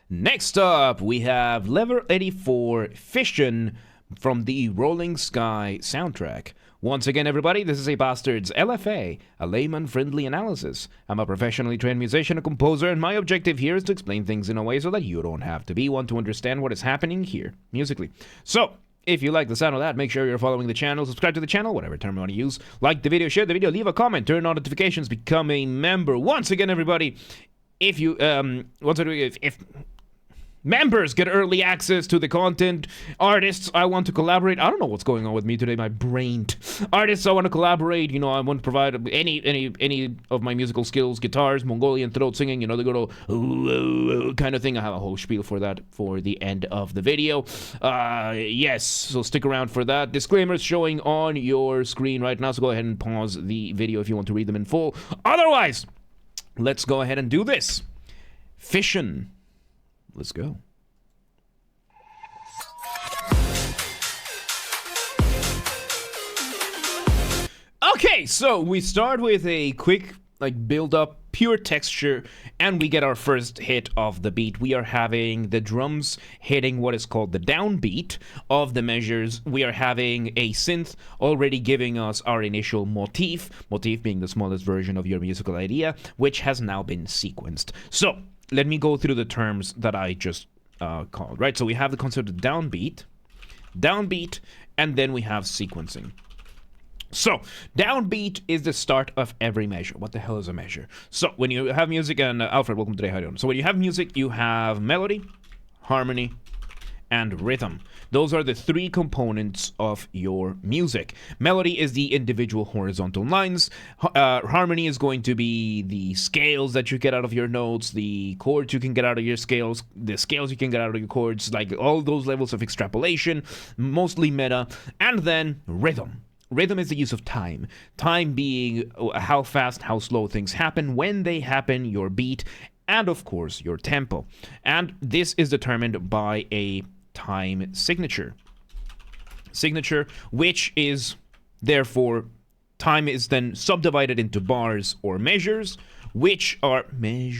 Next up, we have Level 84 Fission from the Rolling Sky soundtrack. Once again, everybody, this is a Basterd's LFA, a layman-friendly analysis. I'm a professionally trained musician and composer, and my objective here is to explain things in a way so that you don't have to be one to understand what is happening here, musically. So, if you like the sound of that, make sure you're following the channel, subscribe to the channel, whatever term you want to use. Like the video, share the video, leave a comment, turn on notifications, become a member. Once again, everybody, if you, if members get early access to the content. Artists, I want to collaborate. I don't know what's going on with me today. My brain. Artists, I want to collaborate. You know, I want to provide any of my musical skills, guitars, Mongolian throat singing. You know, the good old kind of thing. I have a whole spiel for that for the end of the video. Yes, so stick around for that. Disclaimers showing on your screen right now. So go ahead and pause the video if you want to read them in full. Otherwise, let's go ahead and do this. Fission. Let's go. Okay, so we start with a quick build up, pure texture, and we get our first hit of the beat. We are having the drums hitting what is called the downbeat of the measures. We are having a synth already giving us our initial motif being the smallest version of your musical idea, which has now been sequenced. So let me go through the terms that I just called, right? So we have the concept of downbeat, and then we have sequencing. So, downbeat is the start of every measure. What the hell is a measure? So, when you have music, and Alfred, welcome today, how are you doing? So, when you have music, you have melody, harmony, and rhythm. Those are the three components of your music. Melody is the individual horizontal lines. Harmony is going to be the scales that you get out of your notes, the chords you can get out of your scales, the scales you can get out of your chords, like all those levels of extrapolation, mostly meta. And then rhythm. Rhythm is the use of time. Time being how fast, how slow things happen, when they happen, your beat, and of course your tempo. And this is determined by a time signature, which is therefore time is then subdivided into bars or measures, which are then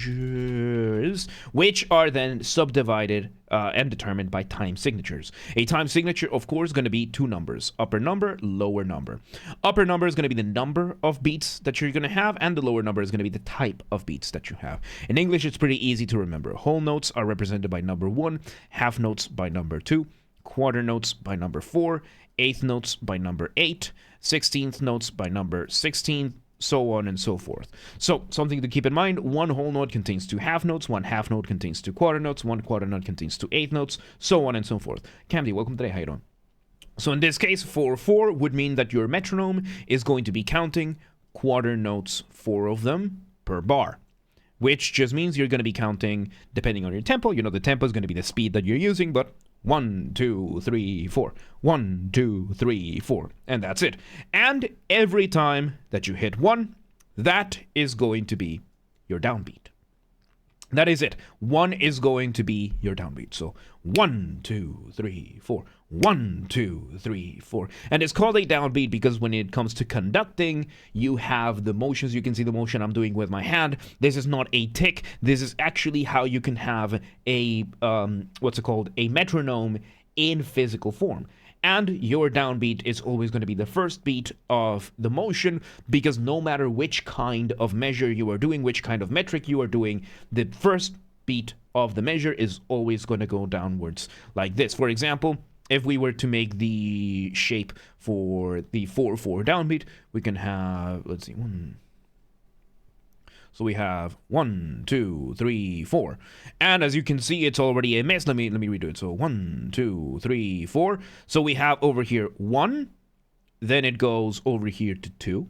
subdivided and determined by time signatures. A time signature, of course, is going to be two numbers: upper number, lower number. Upper number is going to be the number of beats that you're going to have, and the lower number is going to be the type of beats that you have. In English, it's pretty easy to remember. Whole notes are represented by number 1, half notes by number 2, quarter notes by number 4, eighth notes by number 8, 16th notes by number 16, so on and so forth. So, something to keep in mind: one whole note contains two half notes, one half note contains two quarter notes, one quarter note contains two eighth notes, so on and so forth. Camdy, welcome today, how you doing? So in this case, 4/4 would mean that your metronome is going to be counting quarter notes, 4 of them per bar, which just means you're going to be counting, depending on your tempo, you know the tempo is going to be the speed that you're using, but 1, 2, 3, 4, 1, 2, 3, 4, and that's it. And every time that you hit 1, that is going to be your downbeat. That is it. 1 is going to be your downbeat. So 1, 2, 3, 4, 1, 2, 3, 4. And it's called a downbeat because when it comes to conducting, you have the motions. You can see the motion I'm doing with my hand. This is not a tick. This is actually how you can have a, a metronome in physical form. And your downbeat is always going to be the first beat of the motion, because no matter which kind of measure you are doing, which kind of metric you are doing, the first beat of the measure is always going to go downwards like this. For example, if we were to make the shape for the 4/4 downbeat, we can have, let's see, one. So we have 1, 2, 3, 4. And as you can see, it's already a mess. Let me redo it. So 1, 2, 3, 4. So we have over here 1, then it goes over here to 2,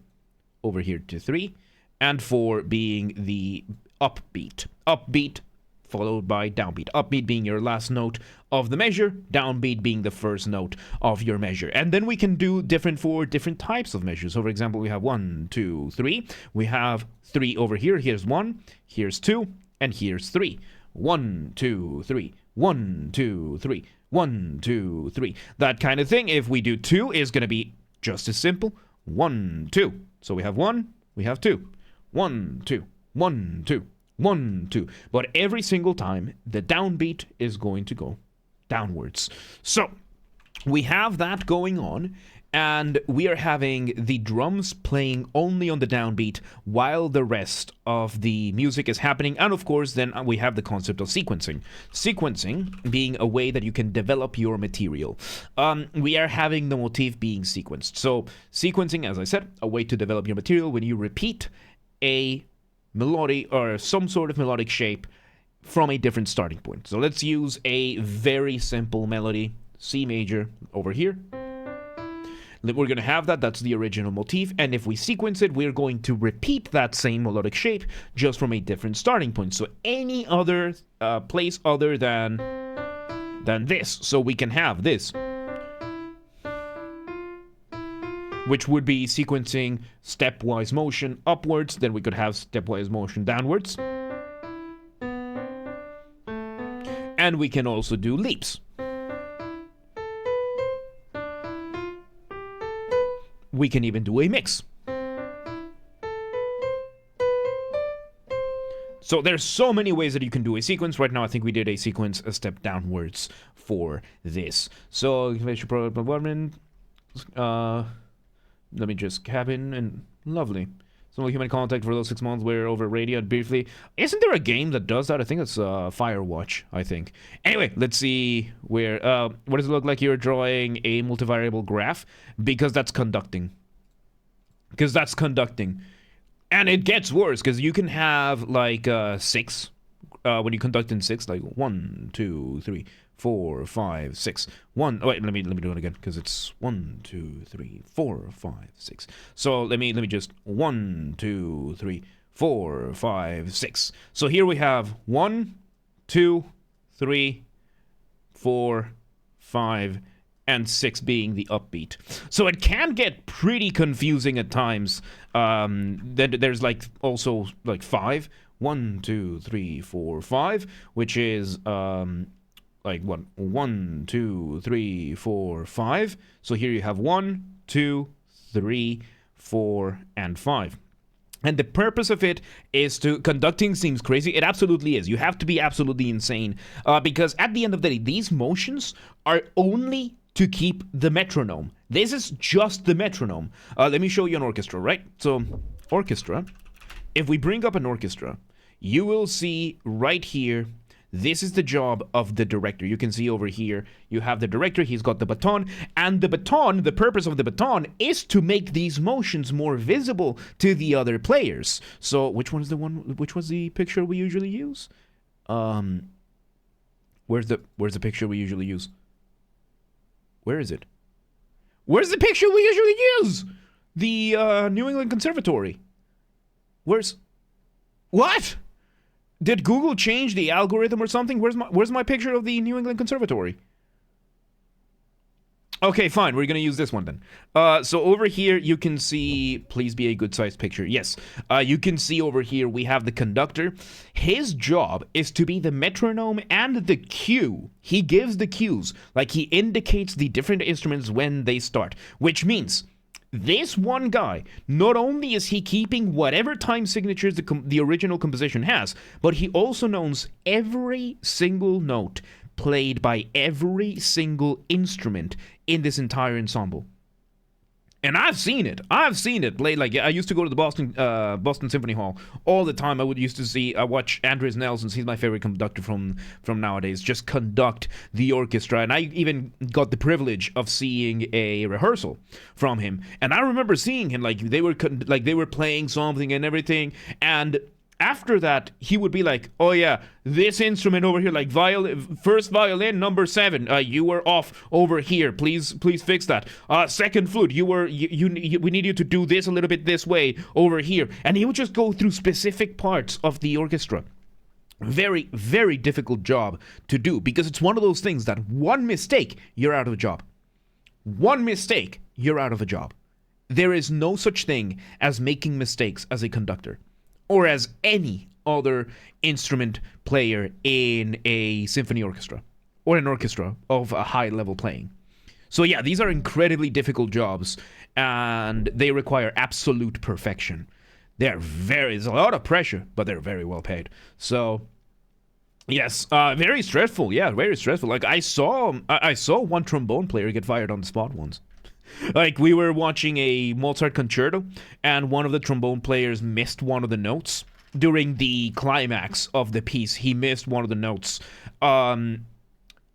over here to 3, and 4 being the upbeat. Upbeat followed by downbeat. Upbeat being your last note of the measure, downbeat being the first note of your measure. And then we can do for different types of measures. So for example, we have 1, 2, 3. We have 3 over here. Here's 1, here's 2, and here's 3. 1, 2, 3. 1, 2, 3. 1, 2, 3. That kind of thing. If we do 2, is going to be just as simple. 1, 2. So we have 1, we have 2. 1, 2. 1, 2. 1, 2. But every single time, the downbeat is going to go downwards. So we have that going on, and we are having the drums playing only on the downbeat while the rest of the music is happening. And of course, then we have the concept of sequencing. Sequencing being a way that you can develop your material. We are having the motif being sequenced. So sequencing, as I said, a way to develop your material when you repeat a melody or some sort of melodic shape from a different starting point. So let's use a very simple melody, C major over here. We're going to have that. That's the original motif. And if we sequence it, we're going to repeat that same melodic shape just from a different starting point. So any other place other than this. So we can have this, which would be sequencing stepwise motion upwards. Then we could have stepwise motion downwards. And we can also do leaps. We can even do a mix. So there's so many ways that you can do a sequence. Right now, I think we did a sequence a step downwards for this. So let me just cabin and lovely. Some human contact for those 6 months were over radio briefly. Isn't there a game that does that? I think it's Firewatch, I think. Anyway, let's see where... what does it look like you're drawing a multivariable graph? Because that's conducting. And it gets worse, because you can have, like, 6. When you conduct in 6, like 1, 2, 3, 4, 5, 6. 1. Oh, wait, let me do it again, because it's 1, 2, 3, 4, 5, 6. So let me just 1, 2, 3, 4, 5, 6. So here we have 1, 2, 3, 4, 5, and 6 being the upbeat. So it can get pretty confusing at times. Then there's like also like 5. 1, 2, 3, 4, 5, which is like what? 1, 2, 3, 4, 5. So here you have 1, 2, 3, 4, and 5. And the purpose of it is to... Conducting seems crazy. It absolutely is. You have to be absolutely insane. Because at the end of the day, these motions are only to keep the metronome. This is just the metronome. Let me show you an orchestra, right? So, orchestra. If we bring up an orchestra, you will see right here... This is the job of the director. You can see over here, you have the director, he's got the baton, and the baton, the purpose of the baton is to make these motions more visible to the other players. So, which was the picture we usually use? Where's the picture we usually use? Where is it? Where's the picture we usually use? The New England Conservatory. What? Did Google change the algorithm or something? Where's my picture of the New England Conservatory? Okay, fine. We're going to use this one then. So over here, you can see... Please be a good-sized picture. Yes. You can see over here, we have the conductor. His job is to be the metronome and the cue. He gives the cues. Like, he indicates the different instruments when they start. Which means... This one guy, not only is he keeping whatever time signatures the original composition has, but he also knows every single note played by every single instrument in this entire ensemble. And I've seen it played. Like, I used to go to the Boston Symphony Hall all the time. I watch Andres Nelson. He's my favorite conductor from nowadays. Just conduct the orchestra, and I even got the privilege of seeing a rehearsal from him. And I remember seeing him like they were playing something and everything, and after that, he would be like, "Oh yeah, this instrument over here, like first violin number 7, you were off over here. Please fix that. Second flute, we need you to do this a little bit this way over here." And he would just go through specific parts of the orchestra. Very, very difficult job to do, because it's one of those things that one mistake, you're out of a job. One mistake, you're out of a job. There is no such thing as making mistakes as a conductor, or as any other instrument player in a symphony orchestra, or an orchestra of a high level playing. So yeah, these are incredibly difficult jobs, and they require absolute perfection. There's a lot of pressure, but they're very well paid. So yes, very stressful. Yeah, very stressful. Like I saw one trombone player get fired on the spot once. Like we were watching a Mozart concerto, and one of the trombone players missed one of the notes during the climax of the piece. He missed one of the notes.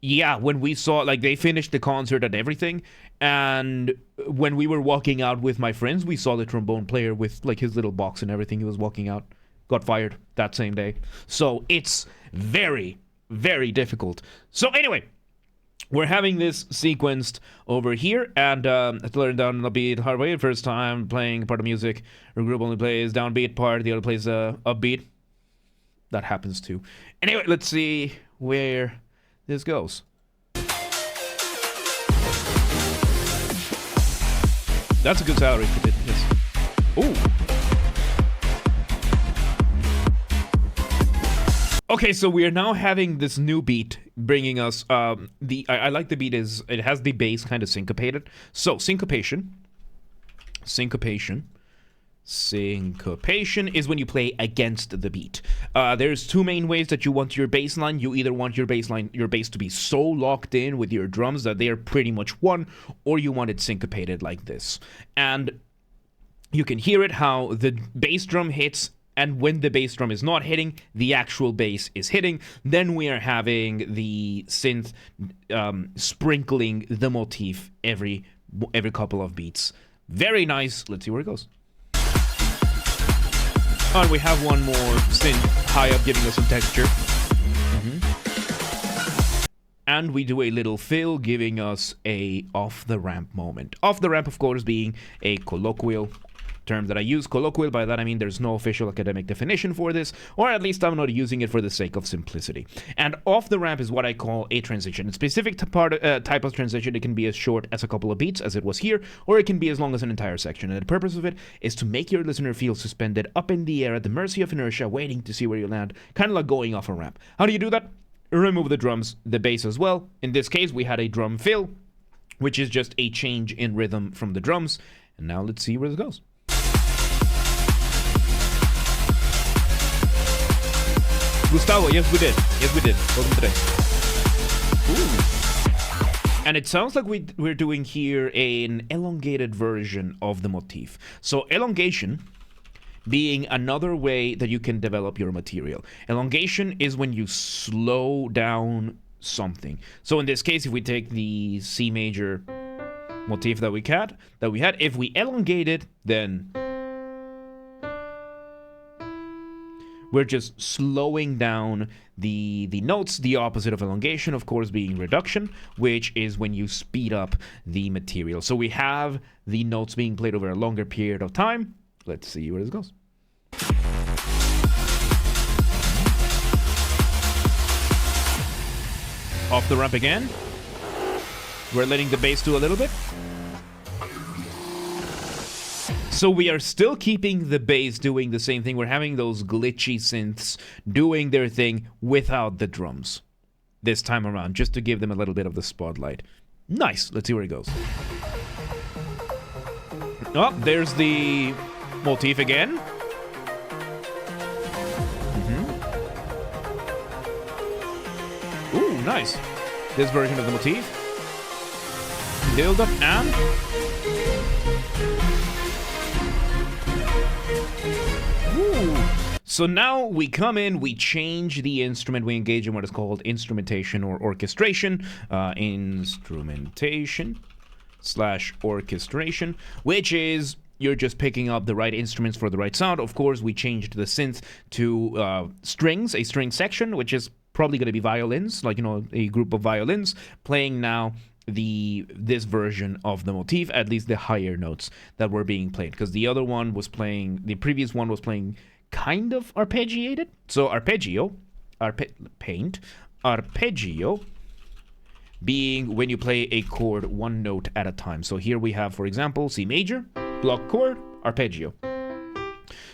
Yeah, when we saw, like, they finished the concert and everything, and when we were walking out with my friends, we saw the trombone player with, like, his little box and everything. He was walking out, got fired that same day. So it's very, very difficult. So anyway, we're having this sequenced over here, and to learn down the beat hard way. First time playing part of music, our group only plays downbeat part, the other plays upbeat. That happens too. Anyway, let's see where this goes. That's a good salary for it. Yes. Ooh. Okay, so we are now having this new beat bringing us I like the beat is it has the bass kind of syncopated. So syncopation is when you play against the beat. There's two main ways that you want your bass line. You either want your bass to be so locked in with your drums that they are pretty much one, or you want it syncopated like this. And you can hear it how the bass drum hits, and when the bass drum is not hitting, the actual bass is hitting. Then we are having the synth sprinkling the motif every couple of beats. Very nice. Let's see where it goes. Oh, and we have one more synth high up giving us some texture. And we do a little fill giving us a off the ramp moment. Off the ramp, of course, being a colloquial term that I use. Colloquial, by that I mean there's no official academic definition for this, or at least I'm not using it for the sake of simplicity. And off the ramp is what I call a transition. A specific type of transition, it can be as short as a couple of beats, as it was here, or it can be as long as an entire section. And the purpose of it is to make your listener feel suspended up in the air at the mercy of inertia, waiting to see where you land, kind of like going off a ramp. How do you do that? Remove the drums, the bass as well. In this case, we had a drum fill, which is just a change in rhythm from the drums. And now let's see where this goes. Gustavo, yes we did. Welcome today. Ooh. And it sounds like we're doing here an elongated version of the motif. So elongation being another way that you can develop your material. Elongation is when you slow down something. So in this case, if we take the C major motif that we had, if we elongate it, then we're just slowing down the notes. The opposite of elongation, of course, being reduction, which is when you speed up the material. So we have the notes being played over a longer period of time. Let's see where this goes. Off the ramp again. We're letting the bass do a little bit. So we are still keeping the bass doing the same thing. We're having those glitchy synths doing their thing without the drums this time around, just to give them a little bit of the spotlight. Nice. Let's see where it goes. Oh, there's the motif again. Ooh, nice. This version of the motif. Build up and... So now we come in, we change the instrument, we engage in what is called instrumentation or orchestration. Instrumentation/orchestration, which is you're just picking up the right instruments for the right sound. Of course, we changed the synth to strings, a string section, which is probably going to be violins, like, you know, a group of violins playing now this version of the motif, at least the higher notes that were being played, because the previous one was playing kind of arpeggiated. So arpeggio being when you play a chord one note at a time. So here we have, for example, C major, block chord, arpeggio.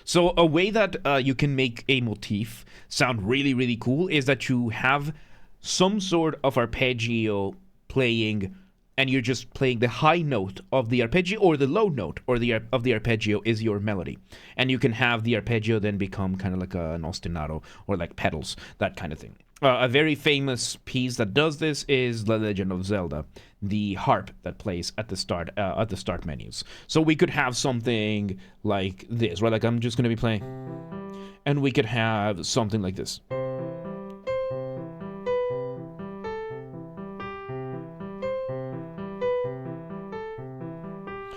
So a way that you can make a motif sound really, really cool is that you have some sort of arpeggio playing and you're just playing the high note of the arpeggio, or the low note or of the arpeggio is your melody. And you can have the arpeggio then become kind of like an ostinato or like pedals, that kind of thing. A very famous piece that does this is The Legend of Zelda, the harp that plays at the start menus. So we could have something like this, right? Like I'm just going to be playing, and we could have something like this.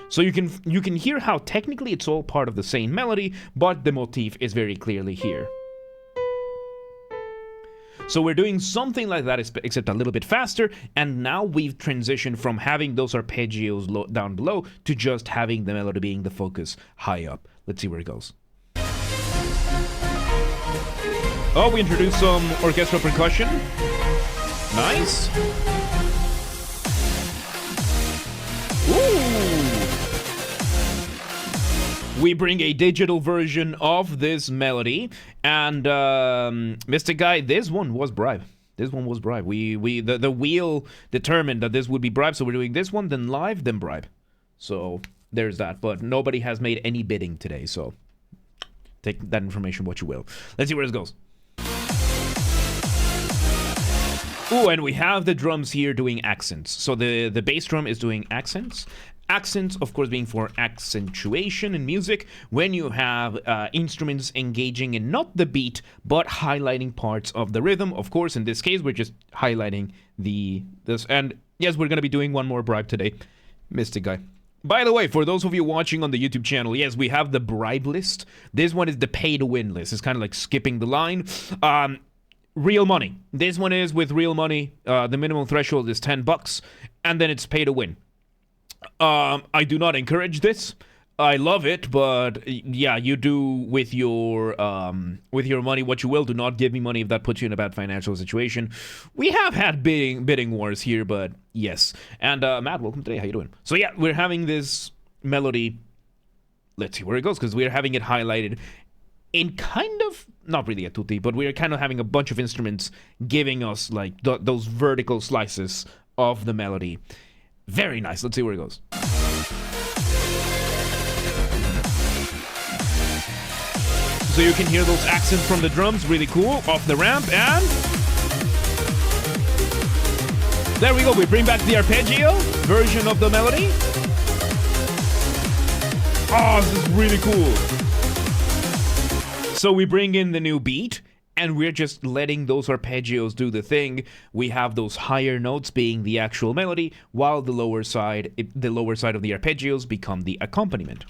So you can hear how technically it's all part of the same melody, but the motif is very clearly here. So we're doing something like that, except a little bit faster, and now we've transitioned from having those arpeggios down below to just having the melody being the focus high up. Let's see where it goes. Oh, we introduced some orchestral percussion. Nice. Ooh. We bring a digital version of this melody, and Mr. Guy, this one was bribe. This one was bribe. The wheel determined that this would be bribe, so we're doing this one, then live, then bribe. So there's that. But nobody has made any bidding today, so take that information what you will. Let's see where this goes. Ooh, and we have the drums here doing accents. So the bass drum is doing accents. Accents, of course, being for accentuation in music, when you have instruments engaging in not the beat, but highlighting parts of the rhythm. Of course, in this case, we're just highlighting this. And yes, we're going to be doing one more bribe today. Mystic Guy. By the way, for those of you watching on the YouTube channel, yes, we have the bribe list. This one is the pay-to-win list. It's kind of like skipping the line. Real money. This one is with real money. The minimum threshold is $10, and then it's pay-to-win. I do not encourage this. I love it, but yeah, you do with your money what you will. Do not give me money if that puts you in a bad financial situation. We have had bidding wars here, but yes. And Matt, welcome today. How you doing? So yeah, we're having this melody. Let's see where it goes, because we're having it highlighted in kind of, not really a tutti, but we're kind of having a bunch of instruments giving us like those vertical slices of the melody. Very nice. Let's see where it goes. So you can hear those accents from the drums. Really cool. Off the ramp, and there we go. We bring back the arpeggio version of the melody. Oh, this is really cool. So we bring in the new beat, and we're just letting those arpeggios do the thing. We have those higher notes being the actual melody, while the lower side of the arpeggios become the accompaniment.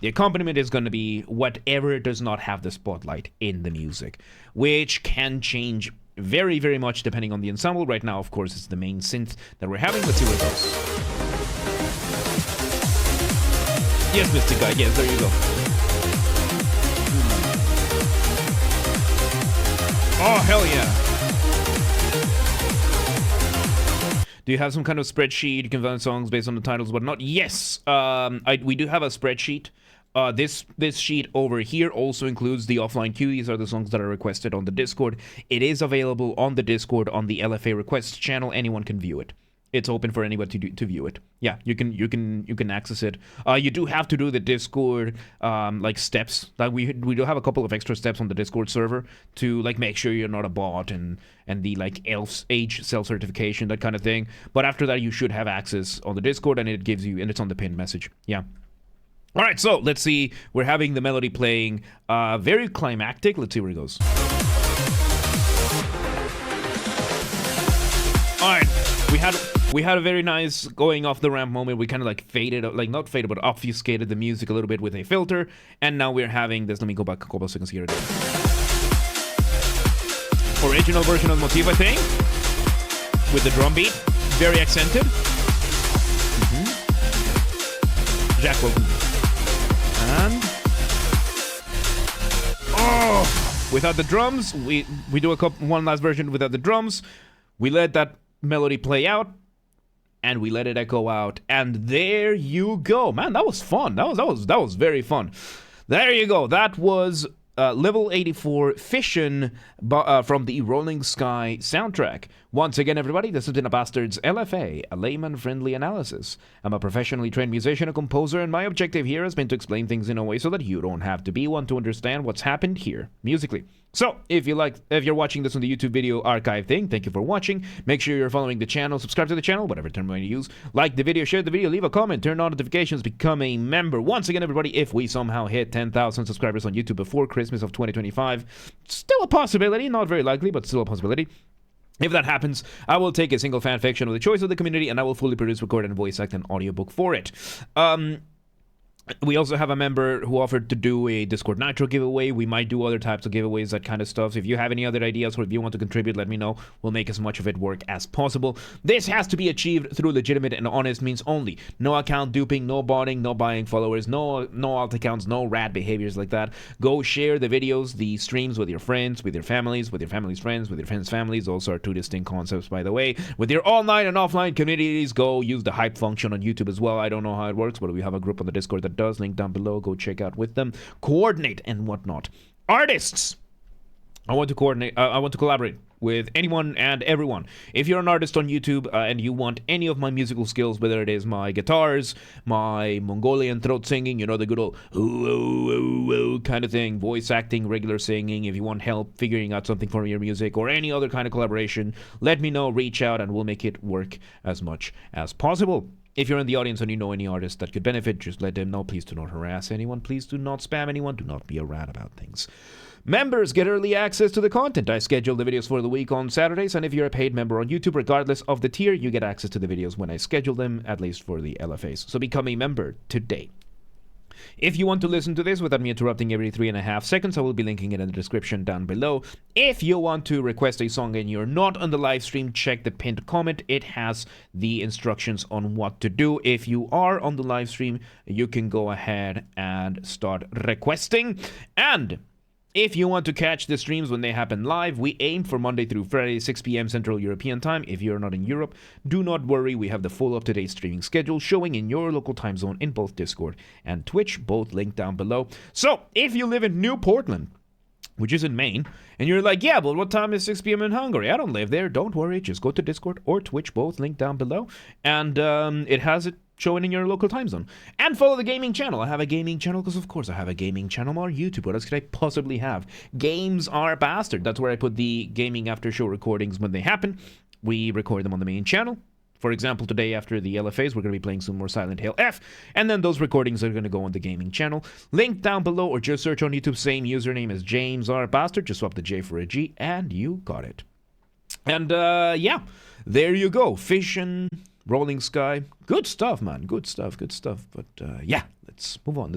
The accompaniment is going to be whatever does not have the spotlight in the music, which can change very, very much depending on the ensemble. Right now, of course, it's the main synth that we're having. Let's see where it goes. Yes, Mr. Guy. Yes, there you go. Oh, hell yeah. Do you have some kind of spreadsheet? You can find songs based on the titles, but not. Yes, we do have a spreadsheet. This sheet over here also includes the offline queue. These are the songs that are requested on the Discord. It is available on the Discord on the LFA requests channel. Anyone can view it. It's open for anybody to view it. Yeah, you can access it. You do have to do the Discord like steps. Like we do have a couple of extra steps on the Discord server to like make sure you're not a bot and the like age self-certification, that kind of thing. But after that, you should have access on the Discord, and it gives you, and it's on the pinned message. Yeah. All right, so let's see. We're having the melody playing very climactic. Let's see where it goes. All right, we had a very nice going off the ramp moment. We kind of like faded, like not faded, but obfuscated the music a little bit with a filter. And now we're having this. Let me go back a couple of seconds here. Original version of Motif, I think, with the drum beat, very accented. Jack welcome. And without the drums, we do one last version without the drums. We let that melody play out, and we let it echo out, and there you go. Man, that was fun. That was very fun. There you go. That was Level 84 Fission from the Rolling Sky soundtrack. Once again, everybody, this has been a Basterd's LFA, a layman-friendly analysis. I'm a professionally trained musician and composer, and my objective here has been to explain things in a way so that you don't have to be one to understand what's happened here musically. So, if you're watching this on the YouTube video archive thing, thank you for watching. Make sure you're following the channel, subscribe to the channel, whatever term you use. Like the video, share the video, leave a comment, turn on notifications, become a member. Once again, everybody, if we somehow hit 10,000 subscribers on YouTube before Christmas of 2025, still a possibility, not very likely, but still a possibility. If that happens, I will take a single fan fiction of the choice of the community, and I will fully produce, record, and voice act an audiobook for it. We also have a member who offered to do a Discord Nitro giveaway. We might do other types of giveaways, that kind of stuff. So if you have any other ideas or if you want to contribute, let me know. We'll make as much of it work as possible. This has to be achieved through legitimate and honest means only. No account duping, no botting, no buying followers, no alt accounts, no rat behaviors like that. Go share the videos, the streams with your friends, with your families friends, with your friends' families. Those are two distinct concepts, by the way. With your online and offline communities, go use the hype function on YouTube as well. I don't know how it works, but we have a group on the Discord that does. Link down below. Go check out with them. Coordinate and whatnot. Artists! I want to coordinate. I want to collaborate with anyone and everyone. If you're an artist on YouTube and you want any of my musical skills, whether it is my guitars, my Mongolian throat singing, you know, the good old ooh, ooh, ooh, ooh kind of thing, voice acting, regular singing, if you want help figuring out something for your music or any other kind of collaboration, let me know, reach out, and we'll make it work as much as possible. If you're in the audience and you know any artist that could benefit, just let them know. Please do not harass anyone. Please do not spam anyone. Do not be a rat about things. Members get early access to the content. I schedule the videos for the week on Saturdays, and if you're a paid member on YouTube, regardless of the tier, you get access to the videos when I schedule them, at least for the LFAs. So become a member today. If you want to listen to this without me interrupting every 3.5 seconds, I will be linking it in the description down below. If you want to request a song and you're not on the live stream, check the pinned comment. It has the instructions on what to do. If you are on the live stream, you can go ahead and start requesting. And if you want to catch the streams when they happen live, we aim for Monday through Friday, 6 p.m. Central European Time. If you're not in Europe, do not worry. We have the full up-to-date streaming schedule showing in your local time zone in both Discord and Twitch, both linked down below. So, if you live in New Portland, which is in Maine, and you're like, yeah, but what time is 6 p.m. in Hungary? I don't live there. Don't worry. Just go to Discord or Twitch, both linked down below. And it has it showing in your local time zone. And follow the gaming channel. I have a gaming channel because, of course, I have a gaming channel on YouTube. What else could I possibly have? Games are Basterd. That's where I put the gaming after show recordings when they happen. We record them on the main channel. For example, today after the LFAs, we're going to be playing some more Silent Hill F, and then those recordings are going to go on the gaming channel. Link down below, or just search on YouTube, same username as James R. Basterd. Just swap the J for a G, and you got it. And, yeah, there you go. Fission, Rolling Sky. Good stuff, man. Good stuff. But, yeah, let's move on.